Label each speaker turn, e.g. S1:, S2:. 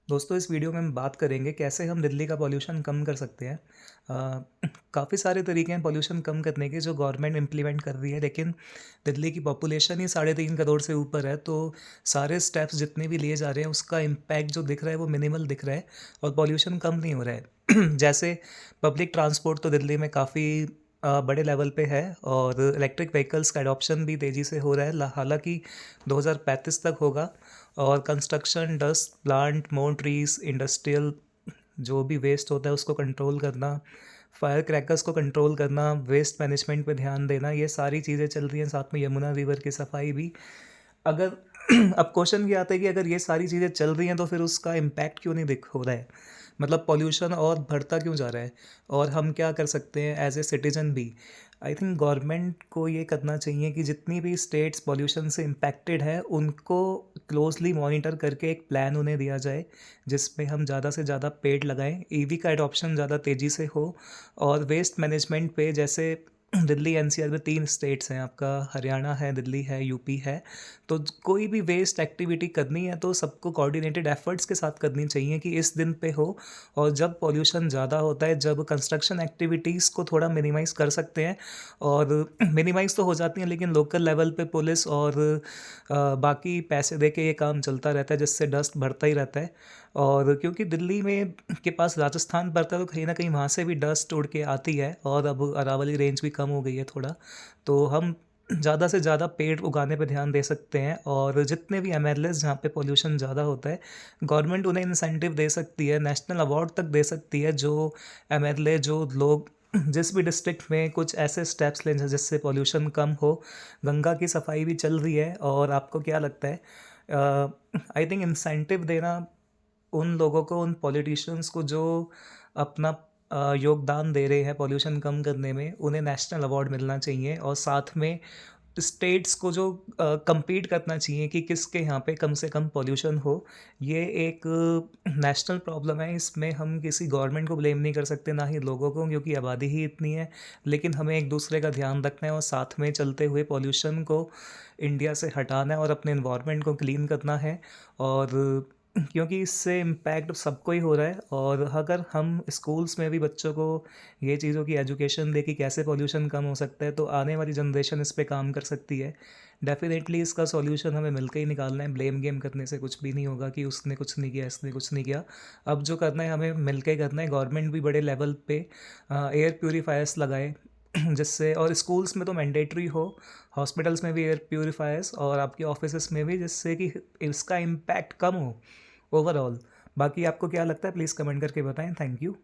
S1: दोस्तों इस वीडियो में हम बात करेंगे कैसे हम दिल्ली का पॉल्यूशन कम कर सकते हैं। काफ़ी सारे तरीके हैं पॉल्यूशन कम करने के जो गवर्नमेंट इम्प्लीमेंट कर रही है, लेकिन दिल्ली की पॉपुलेशन ही 3.5 करोड़ से ऊपर है, तो सारे स्टेप्स जितने भी लिए जा रहे हैं उसका इम्पैक्ट जो दिख रहा है वो मिनिमल दिख रहा है और पॉल्यूशन कम नहीं हो रहा है। जैसे पब्लिक ट्रांसपोर्ट तो दिल्ली में काफ़ी बड़े लेवल पे है और इलेक्ट्रिक व्हीकल्स का एडॉप्शन भी तेज़ी से हो रहा है, हालांकि 2035 तक होगा। और construction, dust plant, more trees, industrial जो भी वेस्ट होता है उसको कंट्रोल करना, फायर क्रैकर्स को कंट्रोल करना, वेस्ट मैनेजमेंट पे ध्यान देना, ये सारी चीज़ें चल रही हैं। साथ में यमुना रिवर की सफाई भी। अगर अब क्वेश्चन ये आता है कि अगर ये सारी चीज़ें चल रही हैं तो फिर उसका इम्पैक्ट क्यों नहीं दिख हो रहा है, मतलब पॉल्यूशन और बढ़ता क्यों जा रहा है, और हम क्या कर सकते हैं एज ए सिटीजन भी। आई थिंक गवर्नमेंट को ये करना चाहिए कि जितनी भी स्टेट्स पॉल्यूशन से इम्पैक्टेड है उनको क्लोजली मॉनिटर करके एक प्लान उन्हें दिया जाए जिसमें हम ज़्यादा से ज़्यादा पेड़ लगाएं, ईवी का एडॉप्शन ज़्यादा तेज़ी से हो। और वेस्ट मैनेजमेंट पे जैसे दिल्ली एनसीआर में 3 स्टेट्स हैं, आपका हरियाणा है, दिल्ली है, यूपी है। तो कोई भी वेस्ट एक्टिविटी करनी है तो सबको कोऑर्डिनेटेड एफर्ट्स के साथ करनी चाहिए कि इस दिन पे हो। और जब पॉल्यूशन ज़्यादा होता है, जब कंस्ट्रक्शन एक्टिविटीज़ को थोड़ा मिनिमाइज़ कर सकते हैं, और मिनिमाइज़ तो हो जाती हैं लेकिन लोकल लेवल पे पुलिस और बाकी पैसे दे के ये काम चलता रहता है जिससे डस्ट बढ़ता ही रहता है। और क्योंकि दिल्ली में के पास राजस्थान पड़ता है तो कहीं ना कहीं वहाँ से भी डस्ट उड़ के आती है, और अब अरावली रेंज भी कम हो गई है थोड़ा। तो हम ज़्यादा से ज़्यादा पेड़ उगाने पे ध्यान दे सकते हैं, और जितने भी एमएलएस जहाँ पे पोल्यूशन ज़्यादा होता है गवर्नमेंट उन्हें इंसेंटिव दे सकती है, नेशनल अवार्ड तक दे सकती है। जो एमएलए, जो लोग जिस भी डिस्ट्रिक्ट में कुछ ऐसे स्टेप्स लें जिससे पोल्यूशन कम हो। गंगा की सफाई भी चल रही है, और आपको क्या लगता है, आई थिंक इंसेंटिव देना उन लोगों को, उन पॉलिटिशियंस को जो अपना योगदान दे रहे हैं पॉल्यूशन कम करने में, उन्हें नेशनल अवार्ड मिलना चाहिए। और साथ में स्टेट्स को जो compete करना चाहिए कि किसके यहाँ पे कम से कम पॉल्यूशन हो। ये एक नेशनल प्रॉब्लम है, इसमें हम किसी गवर्नमेंट को ब्लेम नहीं कर सकते, ना ही लोगों को, क्योंकि आबादी ही इतनी है। लेकिन हमें एक दूसरे का ध्यान रखना है और साथ में चलते हुए पॉल्यूशन को इंडिया से हटाना है और अपने इन्वायरमेंट को क्लीन करना है। और क्योंकि इससे इम्पैक्ट सबको ही हो रहा है, और अगर हम स्कूल्स में भी बच्चों को ये चीज़ों की एजुकेशन दे कि कैसे पॉल्यूशन कम हो सकता है, तो आने वाली जनरेशन इस पे काम कर सकती है। डेफिनेटली इसका सॉल्यूशन हमें मिलकर ही निकालना है, ब्लेम गेम करने से कुछ भी नहीं होगा कि उसने कुछ नहीं किया, इसने कुछ नहीं किया। अब जो करना है हमें मिलकर करना है। गवर्नमेंट भी बड़े लेवल पे एयर प्योरीफायर्स लगाए जिससे, और स्कूल्स में तो मैंडेटरी हो, हॉस्पिटल्स में भी एयर प्योरीफायर्स, और आपके ऑफिस में भी, जिससे कि इसका इम्पैक्ट कम हो ओवरऑल। बाकी आपको क्या लगता है प्लीज़ कमेंट करके बताएं। Thank you.